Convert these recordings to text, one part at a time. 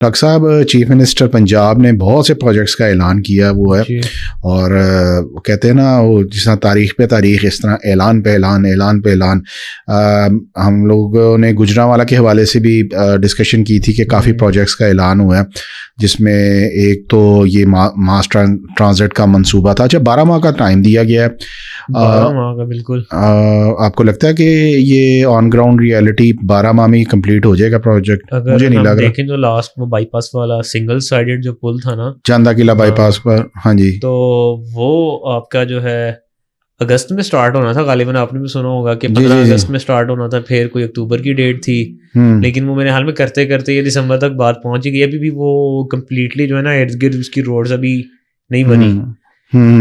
Doctor صاحب chief minister Punjab نے بہت سے پروجیکٹس کا اعلان کیا وہ ہے, اور کہتے ہیں نا وہ جس طرح تاریخ پہ تاریخ, اس طرح اعلان پہ اعلان, اعلان پہ اعلان. ہم لوگوں نے گجرانوالہ کے حوالے سے بھی ڈسکشن کی تھی کہ کافی پروجیکٹس کا اعلان ہوا ہے, جس میں ایک تو یہ ماس ٹرانزٹ کا منصوبہ تھا. اچھا 12 ماہ کا ٹائم دیا گیا ہے, 12 ماہ کا بالکل. آپ کو لگتا ہے کہ یہ آن گراؤنڈ ریئلٹی 12 ماہ میں کمپلیٹ ہو جائے گا پروجیکٹ؟ مجھے نہیں لگ رہا. دیکھیں تو لاسٹ وہ بائی پاس والا سنگل سائیڈڈ جو پل تھا نا چاندہ قلعہ بائی پاس پر, ہاں جی, تو وہ آپ کا جو ہے اگست میں سٹارٹ ہونا تھا غالباً, آپ نے بھی سنا ہوگا کہ 15 اگست میں سٹارٹ ہونا تھا, پھر کوئی اکتوبر کی ڈیٹ تھی, لیکن وہ میرے حال میں کرتے کرتے یہ دسمبر تک بات پہنچ گئی. ابھی بھی وہ کمپلیٹلی جو ہے نا ارد گرد اس کی روڈز ابھی نہیں بنی.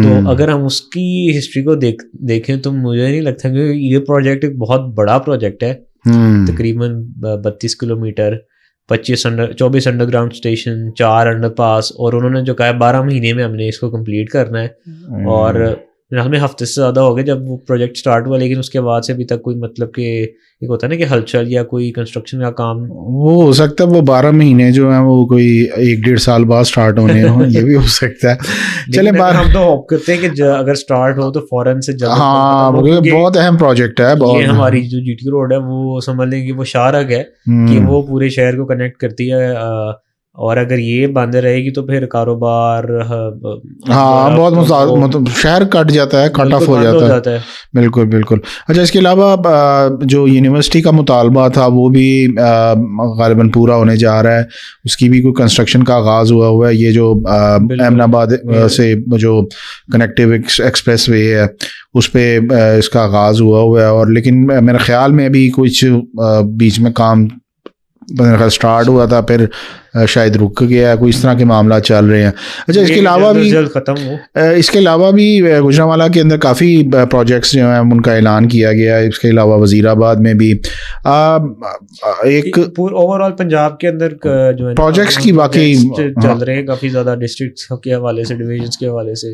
تو اگر ہم اس کی ہسٹری کو دیکھیں تو مجھے نہیں لگتا کہ یہ پروجیکٹ ایک بہت بڑا پروجیکٹ ہے, تقریباً 32 kilometre, 24 underground station, 4 underpass, اور انہوں نے جو کہا 12 مہینے میں ہم نے اس کو کمپلیٹ کرنا ہے. اور ہمیں ہفتے سے زیادہ ہو گئے جب وہ پروجیکٹ سٹارٹ ہوا, لیکن اس کے بعد سے ابھی تک کوئی مطلب کہ ایک ہوتا ہے نا کہ ہلچل یا کوئی کنسٹرکشن کا کام, وہ ہو سکتا ہے وہ 12 مہینے جو ہیں وہ کوئی 1-1.5 سال بعد سٹارٹ ہونے ہوں, یہ بھی ہو سکتا ہے. چلیں ہم تو ہوپ کرتے ہیں کہ اگر سٹارٹ ہو تو فوراً سے جلد. ہاں بہت اہم پروجیکٹ ہے. یہ ہماری جو جی ٹی روڈ ہے وہ سمجھ لیں کہ وہ شاہراہ ہے کہ وہ پورے شہر کو کنیکٹ کرتی ہے, اور اگر یہ بند رہے گی تو پھر کاروبار بہت شہر کٹ جاتا ہے, کٹ آف ہو جاتا ہے. بالکل بالکل. اچھا اس کے علاوہ جو یونیورسٹی کا مطالبہ تھا وہ بھی غالباً پورا ہونے جا رہا ہے, اس کی بھی کوئی کنسٹرکشن کا آغاز ہوا ہے. یہ جو احمد آباد سے جو کنیکٹیو ایکسپریس وے ہے اس پہ اس کا آغاز ہوا ہے, اور لیکن میرے خیال میں ابھی کچھ بیچ میں کام اسٹارٹ ہوا تھا پھر شاید رک گیا ہے, کوئی اس طرح کے معاملات چل رہے ہیں. اچھا اس کے علاوہ بھی گجرانوالہ کے اندر کافی پروجیکٹس جو ہیں ان کا اعلان کیا گیا ہے. اس کے علاوہ وزیر آباد میں بھی ایک اوور آل پنجاب کے اندر جو ہے پروجیکٹس کی واقعی چل رہے ہیں کافی زیادہ, ڈسٹرکٹس کے حوالے سے, ڈویژنس کے حوالے سے.